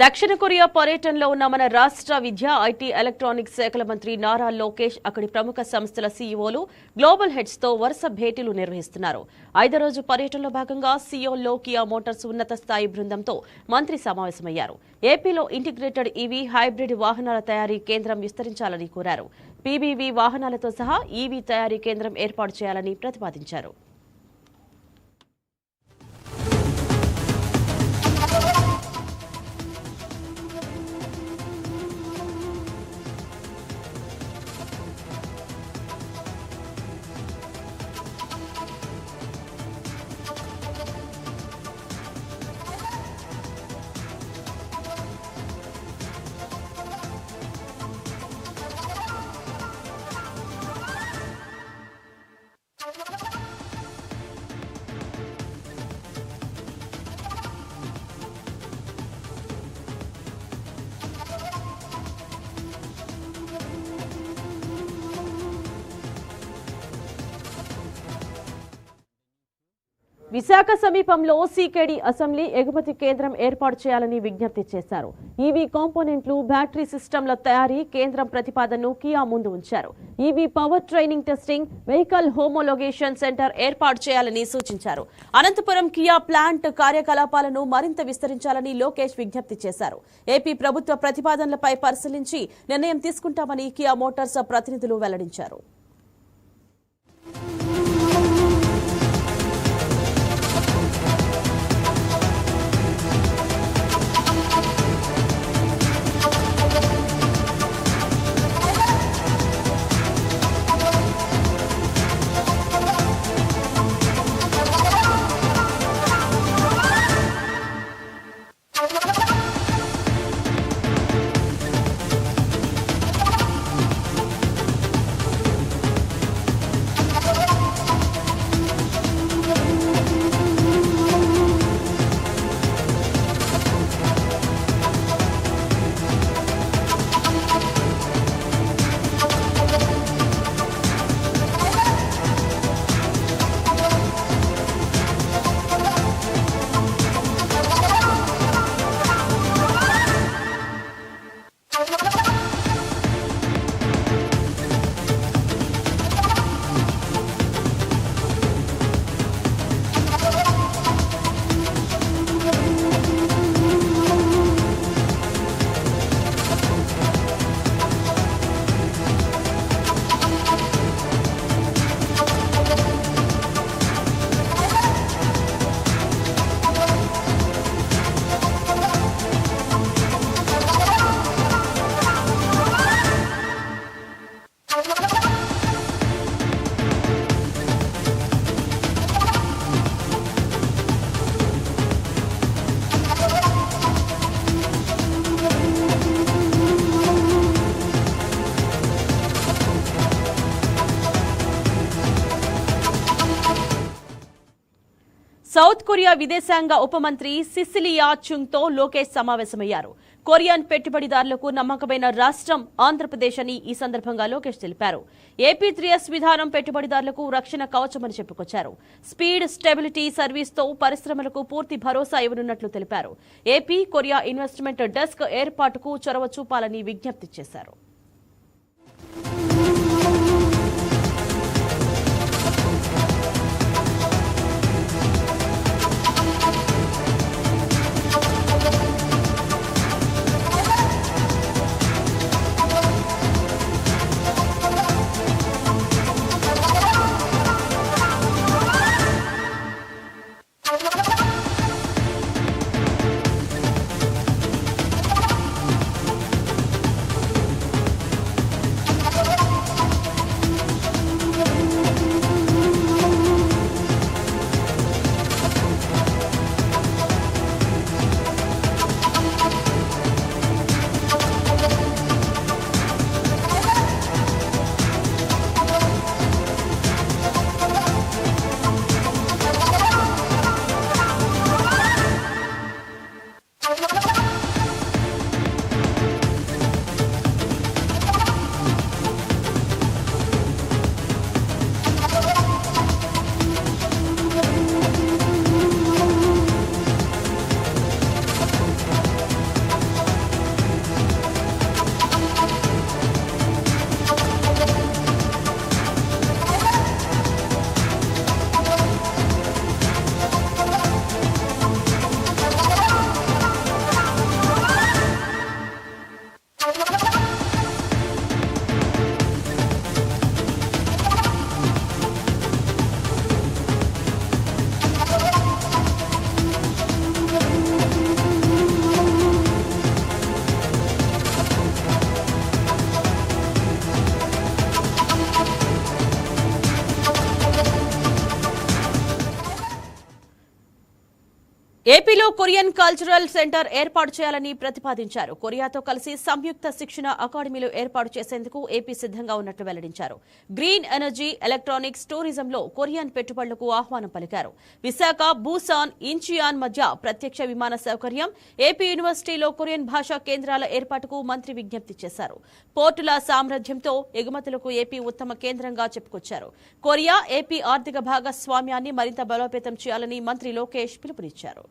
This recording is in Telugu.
దక్షిణ కొరియా పర్యటనలో ఉన్న మన రాష్ట్ర విద్య, ఐటీ, ఎలక్ట్రానిక్స్ శాఖల మంత్రి నారా లోకేష్ అక్కడి ప్రముఖ సంస్థల సీఈఓలు, గ్లోబల్ హెడ్స్ తో వరుస భేటీలు నిర్వహిస్తున్నారు. 5వ రోజు పర్యటనలో భాగంగా సియోల్లో కియా మోటార్స్ ఉన్నత స్థాయి బృందంతో మంత్రి సమావేశమయ్యారు. ఏపీలో ఇంటిగ్రేటెడ్ ఈవీ, హైబ్రిడ్ వాహనాల తయారీ కేంద్రం విస్తరించాలని కోరారు. పీబీవీ వాహనాలతో సహా ఈవీ తయారీ కేంద్రం ఏర్పాటు చేయాలని ప్రతిపాదించారు. విశాఖ సమీపంలో సీకేడీ అసెంబ్లీ ఎగుమతి కేంద్రం ఏర్పాటు చేయాలని విజ్ఞప్తి చేశారు. ఈవీ కాంపోనెంట్లు, బ్యాటరీ సిస్టంల తయారీ కేంద్రం ప్రతిపాదనను కియా ముందు ఉంచారు. EV power training, testing, vehicle homologation centre ఏర్పాటు చేయాలని సూచించారు. అనంతపురం కియా ప్లాంట్ కార్యకలాపాలను మరింత విస్తరించాలని లోకేష్ విజ్ఞప్తి చేశారు. ఏపీ ప్రభుత్వ ప్రతిపాదనలపై పరిశీలించి నిర్ణయం తీసుకుంటామని కియా మోటార్స్ ప్రతినిధులు వెల్లడించారు. సౌత్ కొరియా విదేశాంగ ఉప మంత్రి సిసిలియా చుంగ్ తో లోకేష్ సమావేశమయ్యారు. కొరియన్ పెట్టుబడిదారులకు నమ్మకమైన రాష్ట్రం ఆంధ్రప్రదేశ్ అని ఈ సందర్భంగా లోకేష్ తెలిపారు. ఏపీ 3S విధానం పెట్టుబడిదారులకు రక్షణ కవచమని చెప్పుకొచ్చారు. స్పీడ్, స్టెబిలిటీ సర్వీస్తో పరిశ్రమలకు పూర్తి భరోసా ఇవ్వనున్నట్లు తెలిపారు. ఏపీ కొరియా ఇన్వెస్ట్మెంట్ డెస్క్ ఏర్పాటుకు చొరవ చూపాలని విజ్ఞప్తి చేశారు. ఏపీలో కొరియన్ కల్చరల్ సెంటర్ ఏర్పాటు చేయాలని ప్రతిపాదించారు. కొరియాతో కలిసి సంయుక్త శిక్షణ అకాడమీలు ఏర్పాటు చేసేందుకు ఏపీ సిద్ధంగా ఉన్నట్లు వెల్లడించారు. గ్రీన్ ఎనర్జీ, ఎలక్ట్రానిక్స్, టూరిజంలో కొరియన్ పెట్టుబడులకు ఆహ్వానం పలికారు. విశాఖ, బూసాన్, ఇంచియాన్ మధ్య ప్రత్యక్ష విమాన సౌకర్యం, ఏపీ యూనివర్సిటీలో కొరియన్ భాషా కేంద్రాల ఏర్పాటుకు మంత్రి విజ్ఞప్తి చేశారు. పోర్టుల సామర్థ్యంతో ఎగుమతులకు ఏపీ ఉత్తమ కేంద్రంగా చెప్పుకొచ్చారు. కొరియా, ఏపీ ఆర్థిక భాగస్వామ్యాన్ని మరింత బలోపేతం చేయాలని మంత్రి లోకేష్ పిలుపునిచ్చారు.